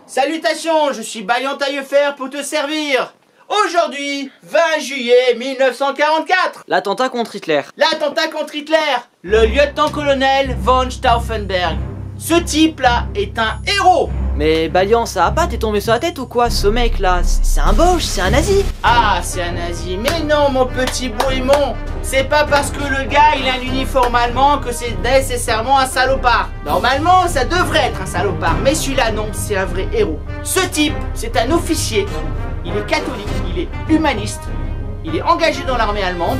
Salutations, je suis Baillant Taillefer pour te servir. Aujourd'hui, 20 juillet 1944. L'attentat contre Hitler. L'attentat contre Hitler. Le lieutenant-colonel von Stauffenberg. Ce type-là est un héros. Mais Baillant, ça a pas, t'es tombé sur la tête ou quoi? Ce mec-là, c'est un boche, c'est un nazi. Ah, c'est un nazi. Mais non, mon petit Bohémond. C'est pas parce que le gars, il a un uniforme allemand que c'est nécessairement un salopard. Normalement, ça devrait être un salopard. Mais celui-là, non, c'est un vrai héros. Ce type, c'est un officier. Il est catholique, il est humaniste. Il est engagé dans l'armée allemande.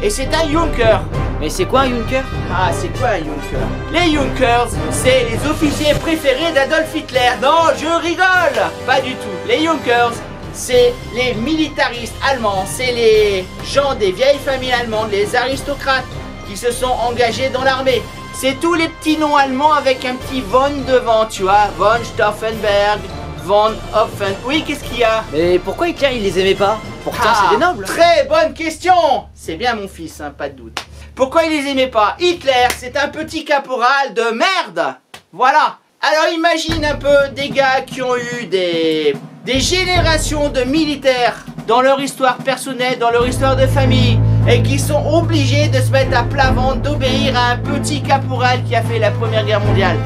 Et c'est un Junker. Mais c'est quoi un Junker? Ah, c'est quoi un Junker? Les Junkers, c'est les officiers préférés d'Adolf Hitler. Non, je rigole. Pas du tout. Les Junkers, c'est les militaristes allemands. C'est les gens des vieilles familles allemandes, les aristocrates qui se sont engagés dans l'armée. C'est tous les petits noms allemands avec un petit von devant, tu vois. Von Stauffenberg, von Hoffen. Oui, qu'est-ce qu'il y a? Mais pourquoi Hitler, il les aimait pas? Pourtant, c'est des nobles. Très bonne question. C'est bien mon fils, hein, pas de doute. Pourquoi il les aimait pas? Hitler, c'est un petit caporal de merde. Voilà. Alors imagine un peu des gars qui ont eu des générations de militaires dans leur histoire personnelle, dans leur histoire de famille, et qui sont obligés de se mettre à plat ventre, d'obéir à un petit caporal qui a fait la Première Guerre mondiale.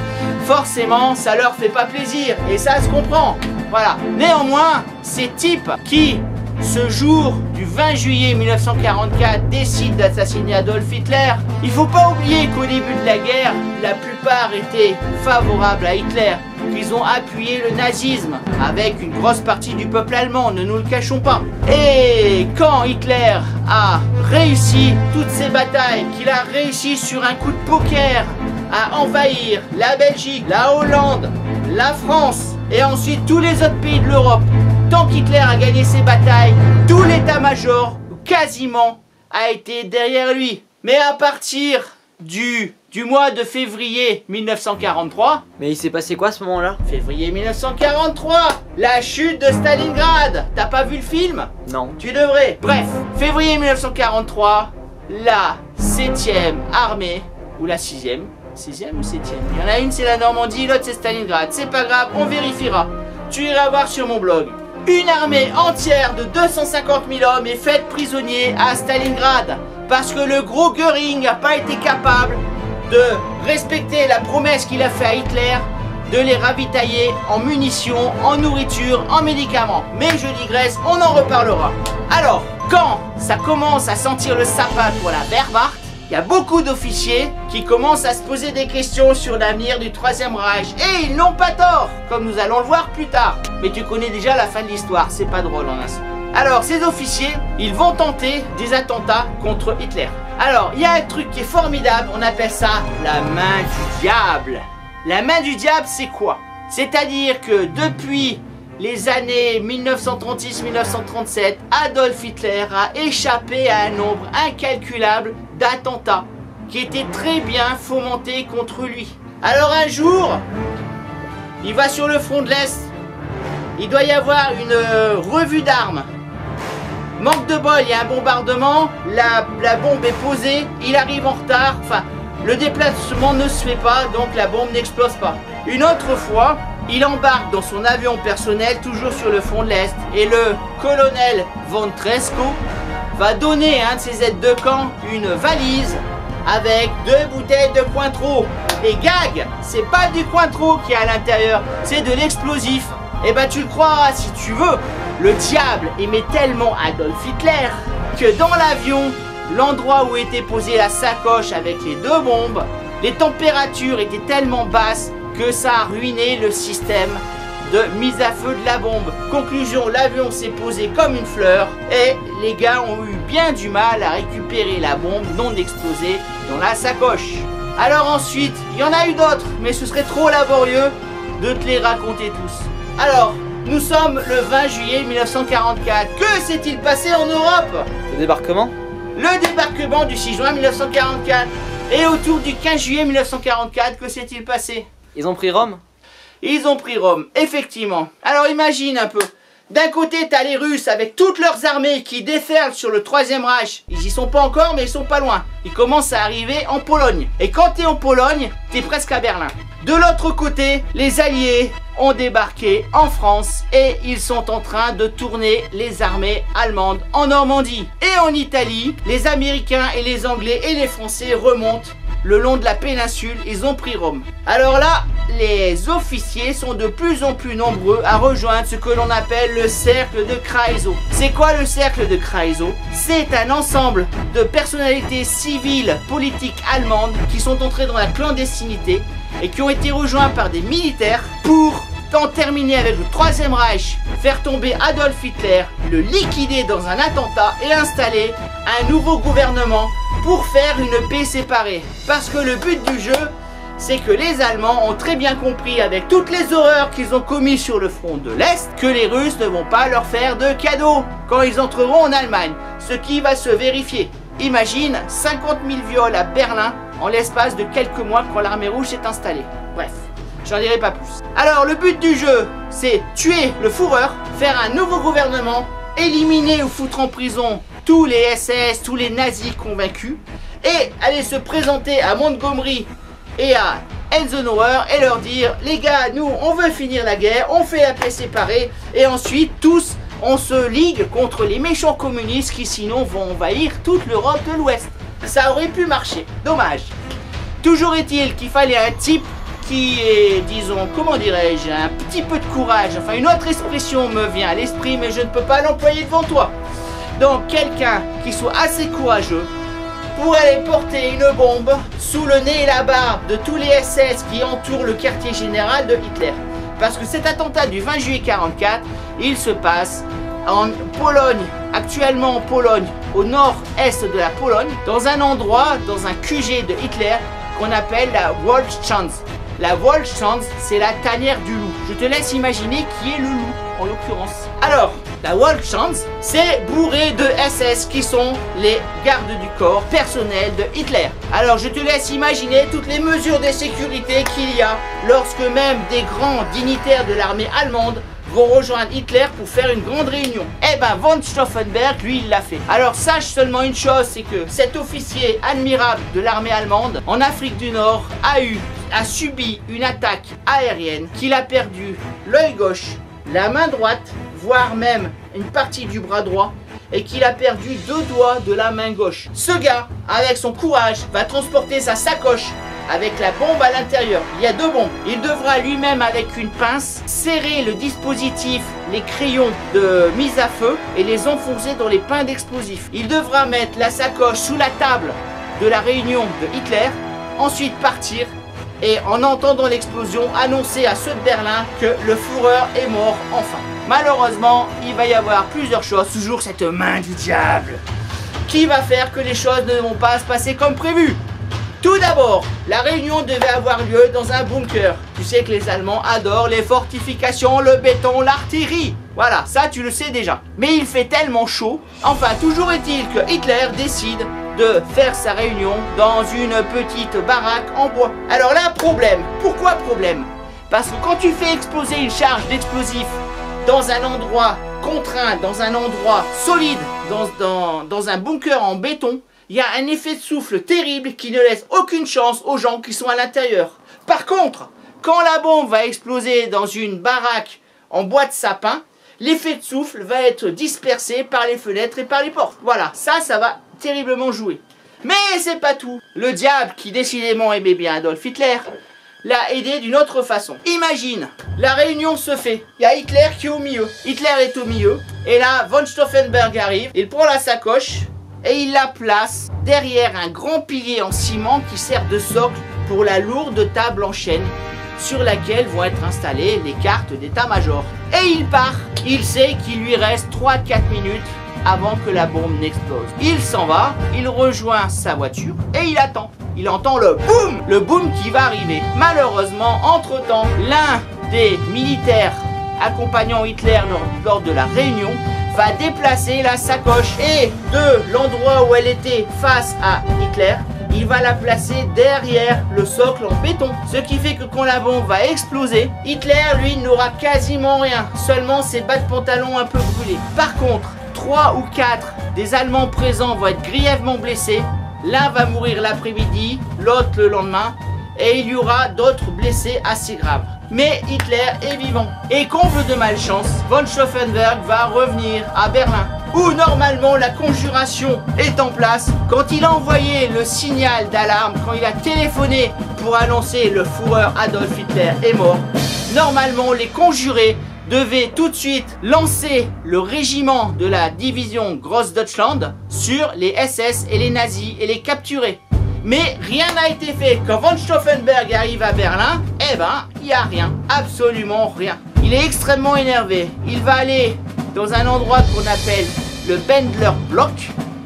Forcément, ça leur fait pas plaisir, et ça se comprend. Voilà. Néanmoins, ces types qui, ce jour du 20 juillet 1944, décident d'assassiner Adolf Hitler, il faut pas oublier qu'au début de la guerre, la plupart étaient favorables à Hitler, qu'ils ont appuyé le nazisme avec une grosse partie du peuple allemand, ne nous le cachons pas. Et quand Hitler a réussi toutes ces batailles, qu'il a réussi sur un coup de poker à envahir la Belgique, la Hollande, la France et ensuite tous les autres pays de l'Europe, tant qu'Hitler a gagné ses batailles, tout l'état-major, quasiment, a été derrière lui. Mais à partir du mois de février 1943... Mais il s'est passé quoi à ce moment-là? Février 1943, la chute de Stalingrad. T'as pas vu le film? Non. Tu devrais. Bref, février 1943, la 7e armée, ou la 6e, 6e ou 7e? Il y en a une, c'est la Normandie, l'autre c'est Stalingrad. C'est pas grave, on vérifiera. Tu iras voir sur mon blog. Une armée entière de 250 000 hommes est faite prisonnier à Stalingrad parce que le gros Göring n'a pas été capable de respecter la promesse qu'il a fait à Hitler de les ravitailler en munitions, en nourriture, en médicaments. Mais je digresse, on en reparlera. Alors, quand ça commence à sentir le sapin pour la Wehrmacht, il y a beaucoup d'officiers qui commencent à se poser des questions sur l'avenir du Troisième Reich. Et ils n'ont pas tort, comme nous allons le voir plus tard. Mais tu connais déjà la fin de l'histoire, c'est pas drôle en un sens. Alors, ces officiers, ils vont tenter des attentats contre Hitler. Alors, il y a un truc qui est formidable, on appelle ça la main du diable. La main du diable, c'est quoi? C'est-à-dire que depuis les années 1936-1937, Adolf Hitler a échappé à un nombre incalculable d'attentats qui étaient très bien fomentés contre lui. Alors un jour, il va sur le front de l'Est, il doit y avoir une revue d'armes. Manque de bol, il y a un bombardement, la bombe est posée, il arrive en retard, enfin, le déplacement ne se fait pas, donc la bombe n'explose pas. Une autre fois, il embarque dans son avion personnel, toujours sur le front de l'Est, et le colonel von Tresco va donner à un de ses aides de camp une valise avec 2 bouteilles de Cointreau. Et gag, c'est pas du Cointreau qui est à l'intérieur, c'est de l'explosif. Et ben tu le croiras si tu veux, le diable aimait tellement Adolf Hitler que dans l'avion, l'endroit où était posée la sacoche avec les 2 bombes, les températures étaient tellement basses que ça a ruiné le système de mise à feu de la bombe. Conclusion, l'avion s'est posé comme une fleur et les gars ont eu bien du mal à récupérer la bombe non explosée dans la sacoche. Alors ensuite, il y en a eu d'autres, mais ce serait trop laborieux de te les raconter tous. Alors, nous sommes le 20 juillet 1944. Que s'est-il passé en Europe? Le débarquement? Le débarquement du 6 juin 1944. Et autour du 15 juillet 1944, que s'est-il passé? Ils ont pris Rome? Ils ont pris Rome, effectivement. Alors imagine un peu. D'un côté, t'as les Russes avec toutes leurs armées qui déferlent sur le Troisième Reich. Ils y sont pas encore, mais ils sont pas loin. Ils commencent à arriver en Pologne. Et quand t'es en Pologne, t'es presque à Berlin. De l'autre côté, les Alliés ont débarqué en France et ils sont en train de tourner les armées allemandes en Normandie. Et en Italie, les Américains et les Anglais et les Français remontent le long de la péninsule, ils ont pris Rome. Alors là, les officiers sont de plus en plus nombreux à rejoindre ce que l'on appelle le cercle de Kreisau. C'est quoi le cercle de Kreisau? C'est un ensemble de personnalités civiles, politiques allemandes qui sont entrées dans la clandestinité et qui ont été rejoints par des militaires pour en terminer avec le Troisième Reich, faire tomber Adolf Hitler, le liquider dans un attentat et installer un nouveau gouvernement pour faire une paix séparée. Parce que le but du jeu, c'est que les Allemands ont très bien compris, avec toutes les horreurs qu'ils ont commises sur le front de l'Est, que les Russes ne vont pas leur faire de cadeaux quand ils entreront en Allemagne, ce qui va se vérifier. Imagine 50 000 viols à Berlin en l'espace de quelques mois quand l'armée rouge s'est installée. Bref, j'en dirai pas plus. Alors le but du jeu, c'est tuer le Führer, faire un nouveau gouvernement, éliminer ou foutre en prison tous les SS, tous les nazis convaincus, et aller se présenter à Montgomery et à Eisenhower et leur dire: les gars, nous on veut finir la guerre, on fait la paix séparée, et ensuite tous on se ligue contre les méchants communistes qui sinon vont envahir toute l'Europe de l'Ouest. Ça aurait pu marcher, dommage. Toujours est-il qu'il fallait un type qui est, disons, comment dirais-je, un petit peu de courage. Enfin, une autre expression me vient à l'esprit, mais je ne peux pas l'employer devant toi. Donc, quelqu'un qui soit assez courageux pour aller porter une bombe sous le nez et la barbe de tous les SS qui entourent le quartier général de Hitler. Parce que cet attentat du 20 juillet 1944, il se passe en Pologne, actuellement en Pologne, au nord-est de la Pologne, dans un endroit, dans un QG de Hitler qu'on appelle la Wolfschanz. La Wolfschanz, c'est la tanière du loup. Je te laisse imaginer qui est le loup, en l'occurrence. Alors, la Wolfschanz, c'est bourré de SS qui sont les gardes du corps personnels de Hitler. Alors, je te laisse imaginer toutes les mesures de sécurité qu'il y a lorsque même des grands dignitaires de l'armée allemande vont rejoindre Hitler pour faire une grande réunion. Eh ben, von Stauffenberg, lui, il l'a fait. Alors, sache seulement une chose, c'est que cet officier admirable de l'armée allemande, en Afrique du Nord, a subi une attaque aérienne, qu'il a perdu l'œil gauche, la main droite, voire même une partie du bras droit, et qu'il a perdu 2 doigts de la main gauche. Ce gars, avec son courage, va transporter sa sacoche avec la bombe à l'intérieur. Il y a 2 bombes. Il devra lui-même, avec une pince, serrer le dispositif, les crayons de mise à feu et les enfoncer dans les pains d'explosifs. Il devra mettre la sacoche sous la table de la réunion de Hitler, ensuite partir et, en entendant l'explosion, annoncer à ceux de Berlin que le Führer est mort enfin. Malheureusement, il va y avoir plusieurs choses, toujours cette main du diable, qui va faire que les choses ne vont pas se passer comme prévu. Tout d'abord, la réunion devait avoir lieu dans un bunker. Tu sais que les Allemands adorent les fortifications, le béton, l'artillerie. Voilà, ça tu le sais déjà. Mais il fait tellement chaud. Enfin, toujours est-il que Hitler décide de faire sa réunion dans une petite baraque en bois. Alors là, problème. Pourquoi problème? Parce que quand tu fais exploser une charge d'explosifs dans un endroit contraint, dans un endroit solide, dans un bunker en béton, il y a un effet de souffle terrible qui ne laisse aucune chance aux gens qui sont à l'intérieur. Par contre, quand la bombe va exploser dans une baraque en bois de sapin, l'effet de souffle va être dispersé par les fenêtres et par les portes. Voilà, ça va terriblement jouer. Mais c'est pas tout. Le diable, qui décidément aimait bien Adolf Hitler, l'a aidé d'une autre façon. Imagine, la réunion se fait. Il y a Hitler qui est au milieu. Hitler est au milieu. Et là, von Stauffenberg arrive. Il prend la sacoche et il la place derrière un grand pilier en ciment qui sert de socle pour la lourde table en chêne sur laquelle vont être installées les cartes d'état-major. Et il part. Il sait qu'il lui reste 3-4 minutes avant que la bombe n'explose. Il s'en va, il rejoint sa voiture et il attend. Il entend le boum qui va arriver. Malheureusement, entre-temps, l'un des militaires accompagnant Hitler lors de la réunion va déplacer la sacoche et de l'endroit où elle était face à Hitler il va la placer derrière le socle en béton. Ce qui fait que quand la bombe va exploser, Hitler, lui, n'aura quasiment rien. Seulement ses bas de pantalon un peu brûlés. Par contre, 3 ou 4 des Allemands présents vont être grièvement blessés. L'un va mourir l'après-midi, l'autre le lendemain. Et il y aura d'autres blessés assez graves. Mais Hitler est vivant. Et comble de malchance, von Stauffenberg va revenir à Berlin, où normalement la conjuration est en place. Quand il a envoyé le signal d'alarme, quand il a téléphoné pour annoncer le Führer Adolf Hitler est mort, normalement les conjurés devaient tout de suite lancer le régiment de la division Großdeutschland sur les SS et les nazis et les capturer. Mais rien n'a été fait. Quand von Stauffenberg arrive à Berlin, eh ben, il n'y a rien. Absolument rien. Il est extrêmement énervé. Il va aller dans un endroit qu'on appelle le Bendler Block.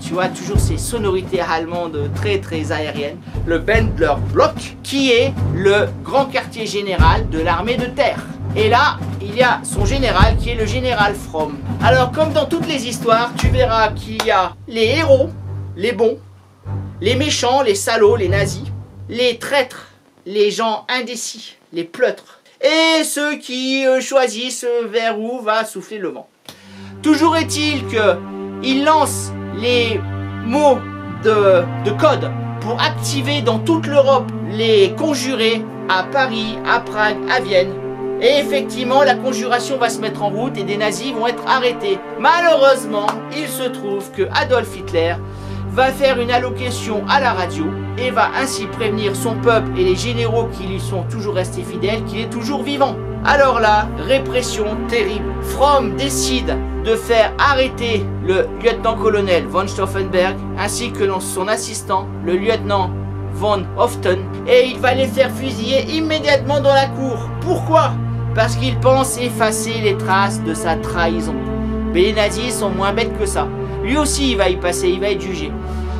Tu vois, toujours ces sonorités allemandes très très aériennes. Le Bendler Block, qui est le grand quartier général de l'armée de terre. Et là, il y a son général qui est le général Fromm. Alors, comme dans toutes les histoires, tu verras qu'il y a les héros, les bons, les méchants, les salauds, les nazis, les traîtres, les gens indécis, les pleutres, et ceux qui choisissent vers où va souffler le vent. Toujours est-il qu'il lance les mots de code pour activer dans toute l'Europe les conjurés à Paris, à Prague, à Vienne. Et effectivement, la conjuration va se mettre en route et des nazis vont être arrêtés. Malheureusement, il se trouve que Adolf Hitler va faire une allocution à la radio et va ainsi prévenir son peuple et les généraux qui lui sont toujours restés fidèles qu'il est toujours vivant. Alors là, répression terrible. Fromm décide de faire arrêter le lieutenant-colonel von Stauffenberg ainsi que son assistant, le lieutenant von Hoften, et il va les faire fusiller immédiatement dans la cour. Pourquoi? Parce qu'il pense effacer les traces de sa trahison. Mais les nazis sont moins bêtes que ça. Lui aussi il va y passer, il va être jugé.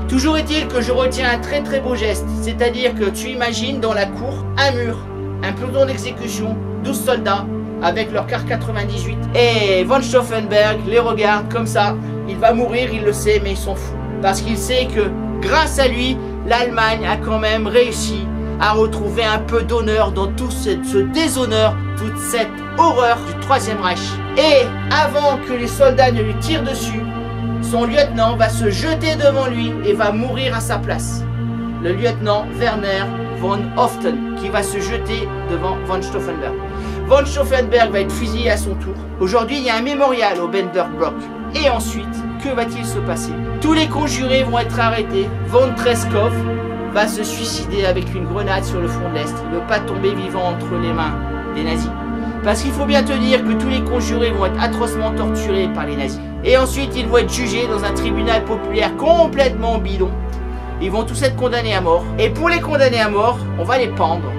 Toujours est-il que je retiens un très très beau geste, c'est-à-dire que tu imagines dans la cour un mur, un peloton d'exécution, 12 soldats avec leur car 98. Et von Stauffenberg les regarde comme ça, il va mourir, il le sait, mais il s'en fout. Parce qu'il sait que grâce à lui, l'Allemagne a quand même réussi à retrouver un peu d'honneur dans tout ce déshonneur, toute cette horreur du Troisième Reich. Et avant que les soldats ne lui tirent dessus, son lieutenant va se jeter devant lui et va mourir à sa place. Le lieutenant Werner von Hoften qui va se jeter devant von Stauffenberg. Von Stauffenberg va être fusillé à son tour. Aujourd'hui, il y a un mémorial au Bendler Block. Et ensuite, que va-t-il se passer? Tous les conjurés vont être arrêtés. Von Treskov va se suicider avec une grenade sur le front de l'Est. Il ne veut pas tomber vivant entre les mains des nazis. Parce qu'il faut bien te dire que tous les conjurés vont être atrocement torturés par les nazis. Et ensuite, ils vont être jugés dans un tribunal populaire complètement bidon. Ils vont tous être condamnés à mort. Et pour les condamner à mort, on va les pendre.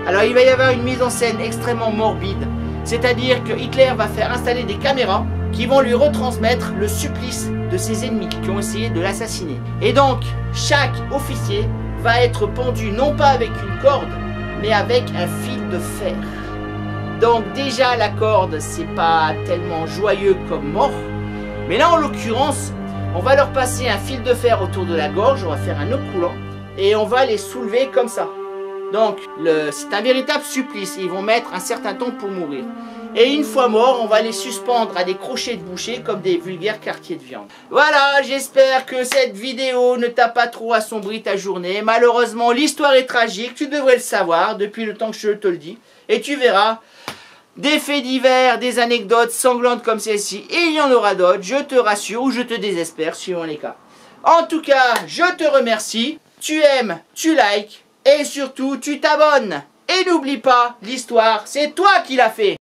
Alors il va y avoir une mise en scène extrêmement morbide. C'est-à-dire que Hitler va faire installer des caméras qui vont lui retransmettre le supplice de ses ennemis qui ont essayé de l'assassiner. Et donc, chaque officier va être pendu non pas avec une corde, mais avec un fil de fer. Donc déjà la corde, c'est pas tellement joyeux comme mort. Mais là en l'occurrence, on va leur passer un fil de fer autour de la gorge, on va faire un nœud coulant et on va les soulever comme ça. Donc c'est un véritable supplice, ils vont mettre un certain temps pour mourir. Et une fois morts, on va les suspendre à des crochets de boucher comme des vulgaires quartiers de viande. Voilà, j'espère que cette vidéo ne t'a pas trop assombri ta journée. Malheureusement, l'histoire est tragique, tu devrais le savoir depuis le temps que je te le dis. Et tu verras, des faits divers, des anecdotes sanglantes comme celle-ci, et il y en aura d'autres, je te rassure ou je te désespère, suivant les cas. En tout cas, je te remercie, tu aimes, tu likes, et surtout tu t'abonnes. Et n'oublie pas, l'histoire, c'est toi qui l'as fait.